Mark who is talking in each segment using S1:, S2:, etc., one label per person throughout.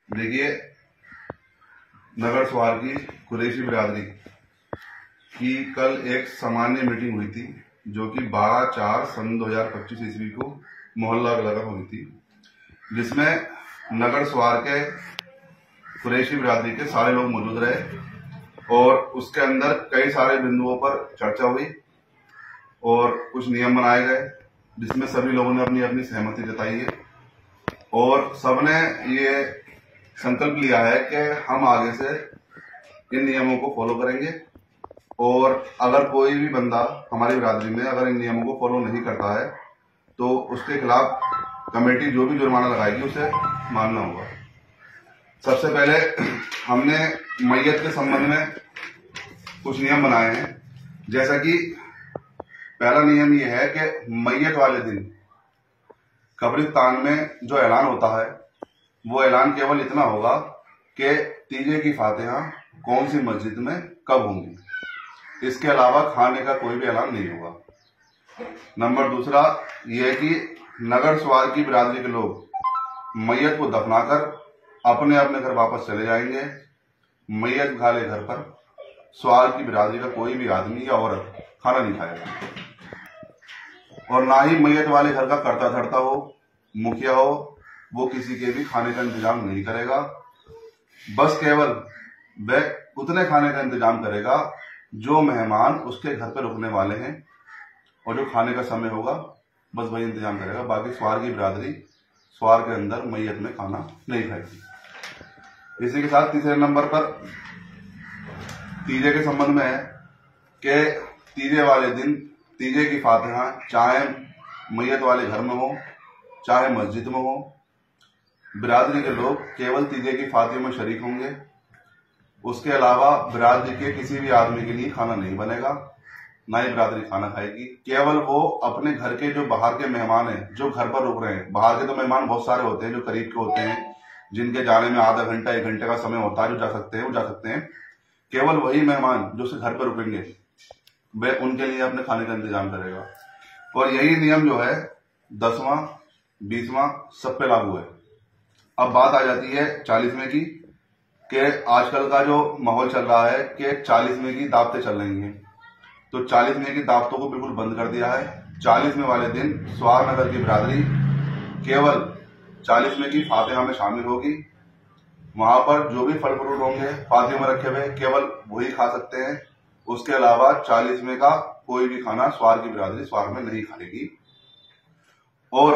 S1: देखिए, नगर स्वार की कुरैशी बिरादरी की कल एक सामान्य मीटिंग हुई थी, जो कि 12/4/2025 ईस्वी को मोहल्ला लगा हुई थी, जिसमें नगर स्वार के कुरैशी बिरादरी के सारे लोग मौजूद रहे और उसके अंदर कई सारे बिंदुओं पर चर्चा हुई और कुछ नियम बनाए गए, जिसमें सभी लोगों ने अपनी अपनी सहमति जताई है और सबने ये संकल्प लिया है कि हम आगे से इन नियमों को फॉलो करेंगे और अगर कोई भी बंदा हमारी बिरादरी में अगर इन नियमों को फॉलो नहीं करता है तो उसके खिलाफ कमेटी जो भी जुर्माना लगाएगी उसे मानना होगा। सबसे पहले हमने मैयत के संबंध में कुछ नियम बनाए हैं, जैसा कि पहला नियम यह है कि मैयत वाले दिन कब्रिस्तान में जो ऐलान होता है वो ऐलान केवल इतना होगा कि तीजे की फातिहा कौन सी मस्जिद में कब होंगी। इसके अलावा खाने का कोई भी ऐलान नहीं होगा। नंबर दूसरा यह है कि नगर स्वार की बिरादरी के लोग मैयत को दफनाकर अपने अपने घर वापस चले जाएंगे। मैयत खाले घर पर स्वार की बिरादरी का कोई भी आदमी या औरत खाना नहीं खाएगा और ना ही मैयत वाले घर का करता धरता हो, मुखिया हो, वो किसी के भी खाने का इंतजाम नहीं करेगा। बस केवल वह उतने खाने का इंतजाम करेगा जो मेहमान उसके घर पर रुकने वाले हैं और जो खाने का समय होगा बस वही इंतजाम करेगा। बाकी स्वार की बिरादरी स्वार के अंदर मैयत में खाना नहीं खाएगी। इसी के साथ तीसरे नंबर पर तीजे के संबंध में है कि तीजे वाले दिन तीजे की फातिहा चाहे मैयत वाले घर में हो चाहे मस्जिद में हो, बिरादरी के लोग केवल तीजे की फातिहा में शरीक होंगे। उसके अलावा बिरादरी के किसी भी आदमी के लिए खाना नहीं बनेगा, ना ही बिरादरी खाना खाएगी। केवल वो अपने घर के जो बाहर के मेहमान हैं जो घर पर रुक रहे हैं, बाहर के तो मेहमान बहुत सारे होते हैं जो करीब के होते हैं, जिनके जाने में आधा घंटा 1 घंटे का समय होता है, जो जा सकते हैं वो जा सकते हैं। केवल वही मेहमान जो घर पर रुकेंगे वह उनके लिए अपने खाने का इंतजाम करेगा और यही नियम जो है 10वां 20वां सब पे लागू है। अब बात आ जाती है 40वें की कि आजकल का जो माहौल चल रहा है कि 40वें की दावतें चल रही हैं, तो 40वें की दावतों को बिल्कुल बंद कर दिया है। 40वें वाले दिन स्वार नगर की बिरादरी केवल 40वें की फातिहा में शामिल होगी। वहां पर जो भी फल फ्रूट होंगे फातिहा में रखे हुए केवल वही खा सकते हैं। उसके अलावा 40वें का कोई भी खाना स्वार की बिरादरी स्वार में नहीं खाएगी और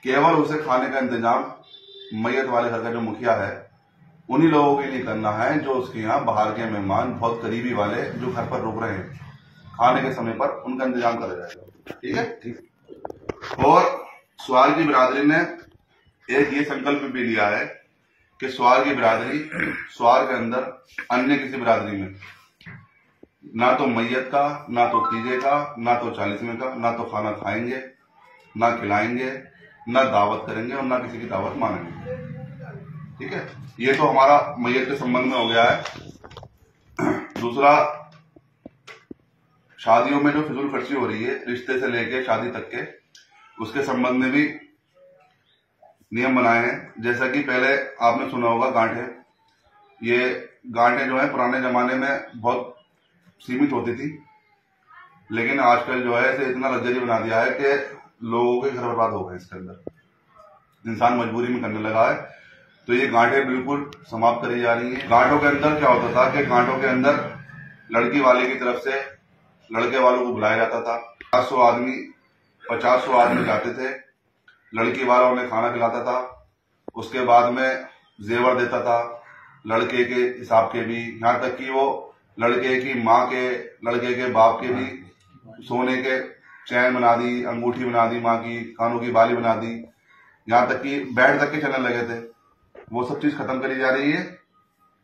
S1: केवल उसे खाने का इंतजाम मैयत वाले घर का जो मुखिया है उन्हीं लोगों के लिए करना है जो उसके यहाँ बाहर के मेहमान बहुत करीबी वाले जो घर पर रुक रहे हैं, खाने के समय पर उनका इंतजाम करा जाएगा। ठीक है, ठीक। और स्वार की बिरादरी ने एक ये संकल्प भी लिया है कि स्वार की बिरादरी स्वार के अंदर अन्य किसी बिरादरी में ना तो मैयत का, ना तो तीजे का, ना तो 40वें का, ना तो खाना खाएंगे, ना खिलाएंगे, ना दावत करेंगे और ना किसी की दावत मानेंगे। ठीक है, ये तो हमारा मैयत के संबंध में हो गया है। दूसरा, शादियों में जो फिजूल खर्ची हो रही है रिश्ते से लेके शादी तक के, उसके संबंध में भी नियम बनाए हैं। जैसा कि पहले आपने सुना होगा गांठे, ये गांठे जो है पुराने जमाने में बहुत सीमित होती थी, लेकिन आजकल जो है इसे इतना लग्जरी बना दिया है कि लोगों के घर बर्बाद हो गए। इसके अंदर इंसान मजबूरी में करने लगा है, तो ये गांठे बिल्कुल समाप्त करी जा रही है। गांठों के अंदर क्या होता था कि गांठों के अंदर लड़की वाले की तरफ से लड़के वालों को बुलाया जाता था। 50-100 आदमी जाते थे, लड़की वाला उन्हें खाना खिलाता था, उसके बाद में जेवर देता था लड़के के हिसाब के भी, यहाँ तक कि वो लड़के की माँ के, लड़के के बाप के भी सोने के चैन बना दी, अंगूठी बना दी, माँ की कानों की बाली बना दी, यहाँ तक कि बेड तक के चलने लगे थे। वो सब चीज खत्म करी जा रही है,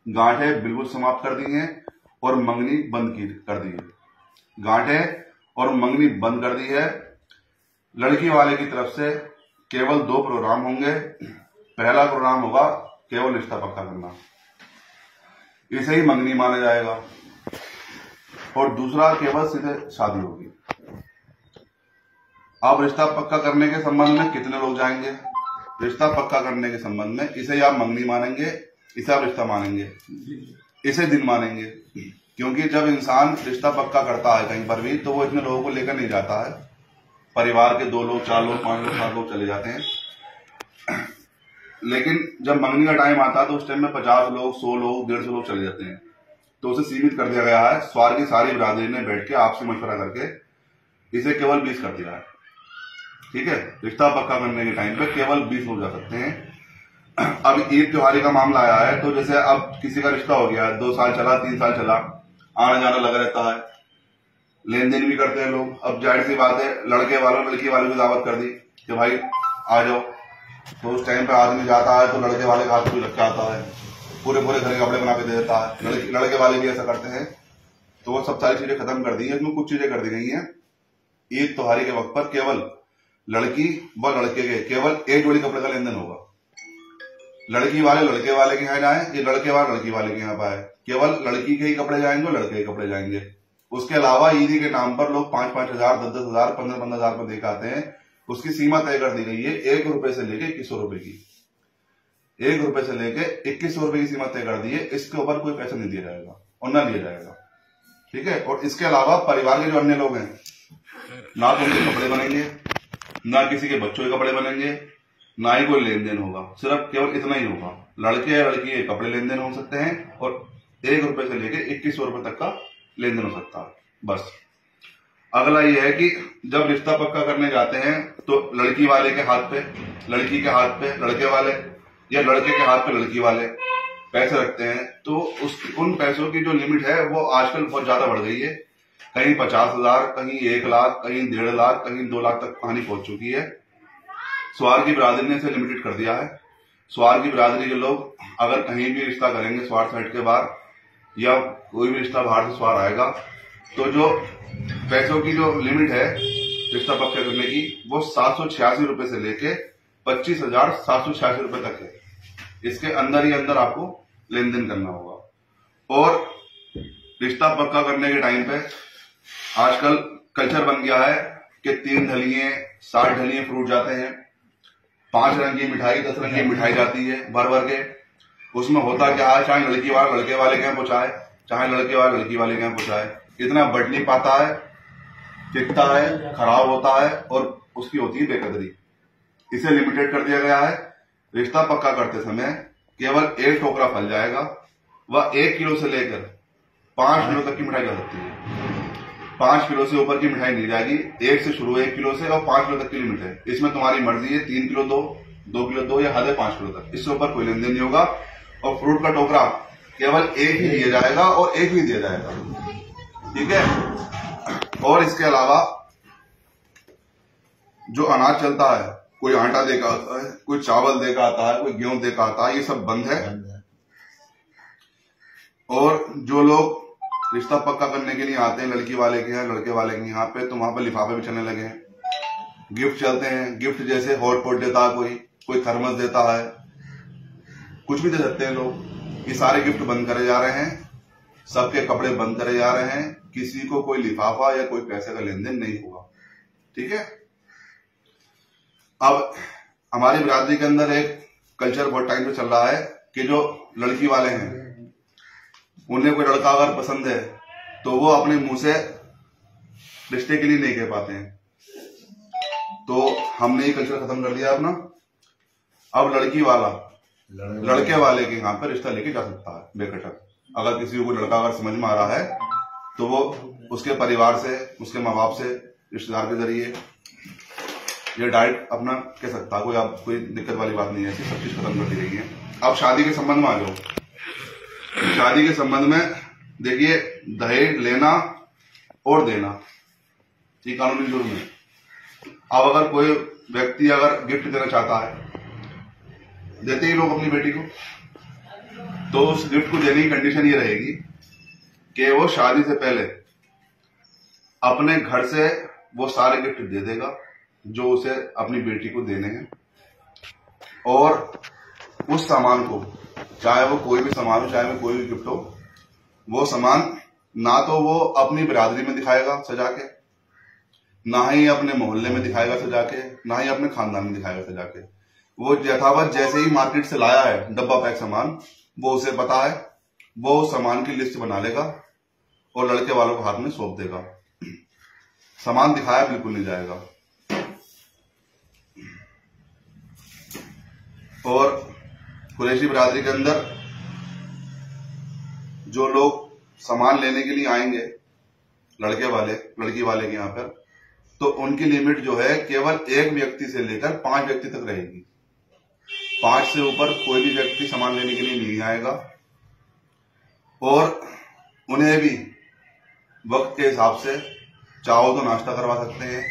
S1: गांठे बिल्कुल समाप्त कर दी हैं और मंगनी बंद कर दी है। गांठे और मंगनी बंद कर दी है। लड़की वाले की तरफ से केवल 2 प्रोग्राम होंगे। पहला प्रोग्राम होगा केवल रिश्ता पक्का करना, इसे ही मंगनी माना जाएगा, और दूसरा केवल सीधे शादी होगी। अब रिश्ता पक्का करने के संबंध में कितने लोग जाएंगे, रिश्ता पक्का करने के संबंध में इसे आप मंगनी मानेंगे, इसे आप रिश्ता मानेंगे, इसे दिन मानेंगे। क्योंकि जब इंसान रिश्ता पक्का करता है कहीं पर भी तो वो इतने लोगों को लेकर नहीं जाता है। परिवार के 2 लोग, 4 लोग, 5 लोग, 7 लोग चले जाते हैं। लेकिन जब मंगनी का टाइम आता है तो उस टाइम में 50 लोग, 100 लोग, 150 लोग चले जाते हैं। तो उसे सीमित कर दिया गया है। स्वार की सारी बिरादरी ने बैठ के आपसे मशवरा करके इसे केवल 20 कर दिया है। ठीक है, रिश्ता पक्का करने के टाइम पे केवल 20 लोग जा सकते हैं। अब ईद त्योहारी का मामला आया है तो जैसे अब किसी का रिश्ता हो गया, 2 साल चला, 3 साल चला, आना जाना लगा रहता है, लेन देन भी करते हैं लोग। अब जाहिर सी बात है, लड़के वालों लड़की वालों की दावत कर दी कि भाई आ जाओ, तो उस टाइम पे आदमी जाता है तो लड़के वाले का हाथ भी रख के आता है, पूरे पूरे घर के कपड़े बना के दे देता है। लड़के वाले भी ऐसा करते हैं। तो वो सब सारी चीजें खत्म कर दी है। इसमें कुछ चीजें कर दी गई हैं। ईद त्योहारी के वक्त पर केवल लड़की व लड़के के केवल एक जोड़ी कपड़े का लेन देन होगा। लड़की वाले लड़के वाले के यहाँ जाए, ये लड़के वाले लड़की वाले के यहाँ पाए। केवल लड़की के ही कपड़े जाएंगे और लड़के के कपड़े जाएंगे। उसके अलावा ईदी के नाम पर लोग 5-5 हजार, 10-10 हजार, 15-15 हजार में देकर आते हैं। उसकी सीमा तय कर दी गई है 1 रुपए से लेके 2100 रुपए की। 1 रुपए से लेके 2100 रुपए की सीमा तय कर दी है। इसके ऊपर कोई पैसा नहीं दिया जाएगा और न लिया जाएगा। ठीक है। और इसके अलावा परिवार के जो अन्य लोग हैं, ना तो उनके कपड़े बनेंगे, ना किसी के बच्चों के कपड़े बनेंगे, ना ही कोई लेन देन होगा। सिर्फ केवल इतना ही होगा, लड़के या लड़की के कपड़े लेन देन हो सकते हैं और 1 रुपए से लेके 2100 रुपए तक का लेन देन हो सकता है, बस। अगला ये है कि जब रिश्ता पक्का करने जाते हैं तो लड़की वाले के हाथ पे, लड़की के हाथ पे लड़के वाले या लड़के के हाथ पे लड़की वाले पैसे रखते हैं। तो उन पैसों की जो लिमिट है वो आजकल बहुत ज्यादा बढ़ गई है। कहीं 50,000, कहीं 1 लाख, कहीं 1.5 लाख, कहीं 2 लाख तक कहानी पहुंच चुकी है। स्वार की बिरादरी ने इसे लिमिटेड कर दिया है। स्वार की बिरादरी के लोग अगर कहीं भी रिश्ता करेंगे स्वार साइड के बाहर, या कोई भी रिश्ता बाहर से स्वार आएगा, तो जो पैसों की जो लिमिट है रिश्ता पक्का करने की, वो 786 रुपए से लेके 25,786 रुपए तक है। इसके अंदर ही अंदर आपको लेन देन करना होगा। और रिश्ता पक्का करने के टाइम पे आजकल कल्चर बन गया है कि 3 ढलिए, 60 ढलिए फ्रूट जाते हैं, 5 रंग की मिठाई, 10 रंग की मिठाई जाती है भर भर के। उसमें होता क्या है, चाहे लड़की वाला लड़के वाले के यहाँ पहुंचाए, चाहे लड़के वाला लड़की वाले के यहाँ पहुंचाए, इतना बढ़ नहीं पाता है, टिकता है, खराब होता है और उसकी होती है बेकदरी। इसे लिमिटेड कर दिया गया है। रिश्ता पक्का करते समय केवल 1 टोकरा फल जाएगा, वह 1 किलो से लेकर 5 किलो तक की मिठाई जा सकती है। 5 किलो से ऊपर की मिठाई नहीं जाएगी। 1 से शुरू, 1 किलो से, और 5 किलो तक की लिमिट है। इसमें तुम्हारी मर्जी है, 3 किलो दो, 2 किलो दो, या हद है 5 किलो तक। इससे ऊपर कोई लेन देन नहीं होगा। और फ्रूट का टोकरा केवल 1 ही दिया जाएगा और 1 ही दिया जाएगा। ठीक है। और इसके अलावा जो अनाज चलता है, कोई आटा देकर आता है, कोई चावल देकर आता है, कोई गेहूं देकर आता है, ये सब बंद है। और जो लोग रिश्ता पक्का करने के लिए आते हैं लड़की वाले के यहाँ, लड़के वाले के यहाँ पे, तो वहां पर लिफाफे भी चलने लगे हैं, गिफ्ट चलते हैं। गिफ्ट जैसे हॉट पॉट देता है, कोई थर्मस देता है, कुछ भी दे सकते हैं लोग। ये सारे गिफ्ट बंद करे जा रहे हैं, सबके कपड़े बंद करे जा रहे हैं। किसी को कोई लिफाफा या कोई पैसे का लेन देन नहीं होगा। ठीक है। अब हमारी बिरादरी के अंदर एक कल्चर बहुत टाइम से चल रहा है कि जो लड़की वाले हैं उन्हें कोई लड़का अगर पसंद है तो वो अपने मुंह से रिश्ते के लिए नहीं कह पाते हैं। तो हमने ये कल्चर खत्म कर दिया अपना। अब लड़की वाला लड़के वाले के यहाँ पर रिश्ता लेके जा सकता है बेखटक। अगर किसी को लड़का अगर समझ में आ रहा है तो वो उसके परिवार से, उसके माँ बाप से, रिश्तेदार के जरिए ये डाइट अपना कह सकता है। कोई दिक्कत वाली बात नहीं है। ऐसी सब चीज खत्म कर दी गई है। अब शादी के संबंध में आ जाओ। शादी के संबंध में देखिए, दहेज लेना और देना ये कानूनी जुर्म है। अब अगर कोई व्यक्ति अगर गिफ्ट देना चाहता है, देते ही लोग अपनी बेटी को, तो उस गिफ्ट को देने की कंडीशन ये रहेगी कि वो शादी से पहले अपने घर से वो सारे गिफ्ट दे देगा जो उसे अपनी बेटी को देने हैं। और उस सामान को, चाहे वो कोई भी सामान हो, चाहे वो कोई भी गिफ्ट हो, वो सामान ना तो वो अपनी बिरादरी में दिखाएगा सजा के, ना ही अपने मोहल्ले में दिखाएगा सजा के, ना ही अपने खानदान में दिखाएगा सजा के। वो यथावत जैसे ही मार्केट से लाया है डब्बा पैक सामान, वो उसे पता है, वो सामान की लिस्ट बना लेगा और लड़के वालों को हाथ में सौंप देगा। सामान दिखाया बिल्कुल नहीं जाएगा। और कुरैशी बिरादरी के अंदर जो लोग सामान लेने के लिए आएंगे लड़के वाले लड़की वाले के यहाँ पर, तो उनकी लिमिट जो है केवल 1 व्यक्ति से लेकर 5 व्यक्ति तक रहेगी। 5 से ऊपर कोई भी व्यक्ति सामान लेने के लिए नहीं आएगा। और उन्हें भी वक्त के हिसाब से चाहो तो नाश्ता करवा सकते हैं,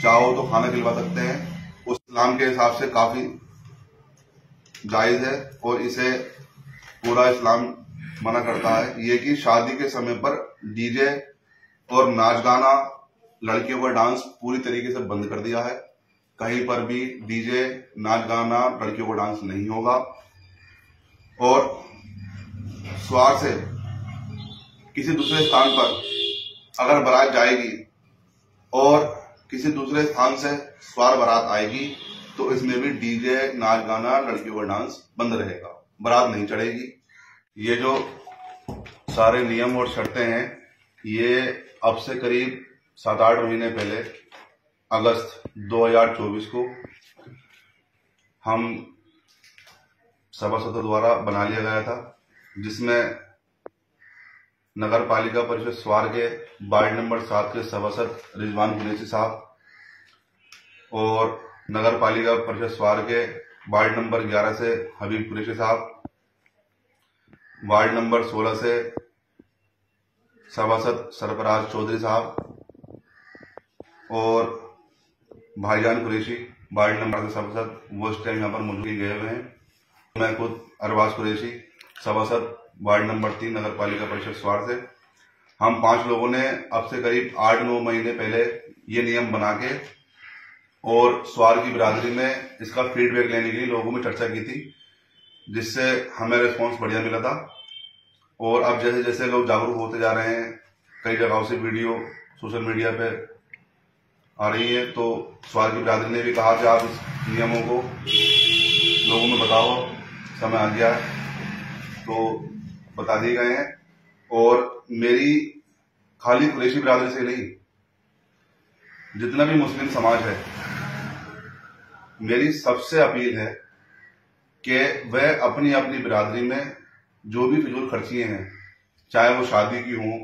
S1: चाहो तो खाना खिलवा सकते हैं। उस इस्लाम के हिसाब से काफी जायज है और इसे पूरा इस्लाम मना करता है। ये कि शादी के समय पर डीजे और नाच गाना, लड़कियों का डांस पूरी तरीके से बंद कर दिया है। कहीं पर भी डीजे, नाच गाना, लड़कियों का डांस नहीं होगा। और स्वार से किसी दूसरे स्थान पर अगर बारात जाएगी और किसी दूसरे स्थान से स्वार बारात आएगी, तो इसमें भी डीजे, नाच गाना, लड़कियों का डांस बंद रहेगा, बारात नहीं चढ़ेगी। ये जो सारे नियम और शर्तें हैं, ये अब से करीब 7-8 महीने पहले अगस्त 2024 को हम सभासदों द्वारा बना लिया गया था, जिसमें नगर पालिका परिषद स्वार के वार्ड नंबर 7 के सभासद रिजवान कुरैशी साहब और नगर पालिका परिषद स्वार के वार्ड नंबर 11 से हबीब कुरैशी साहब, वार्ड नंबर 16 से सभासद सरफराज चौधरी साहब और भाईजान कुरैशी वार्ड नंबर से सभासद, वो इस टाइम यहाँ पर मौजूद गए हुए हैं। मैं खुद अरबाज कुरैशी सभासद वार्ड नंबर 3 नगर पालिका परिषद स्वार से। हम 5 लोगों ने अब से करीब 8-9 महीने पहले ये नियम बना के और स्वार की बिरादरी में इसका फीडबैक लेने के लिए लोगों में चर्चा की थी, जिससे हमें रिस्पांस बढ़िया मिला था। और अब जैसे जैसे लोग जागरूक होते जा रहे हैं, कई जगहों से वीडियो सोशल मीडिया पे आ रही है, तो स्वार की बिरादरी ने भी कहा कि आप इस नियमों को लोगों में बताओ, समय आ गया है, तो बता दिए गए हैं। और मेरी खाली कुरैशी बिरादरी से नहीं, जितना भी मुस्लिम समाज है, मेरी सबसे अपील है कि वह अपनी अपनी बिरादरी में जो भी फिजूल खर्चियां हैं, चाहे वो शादी की हों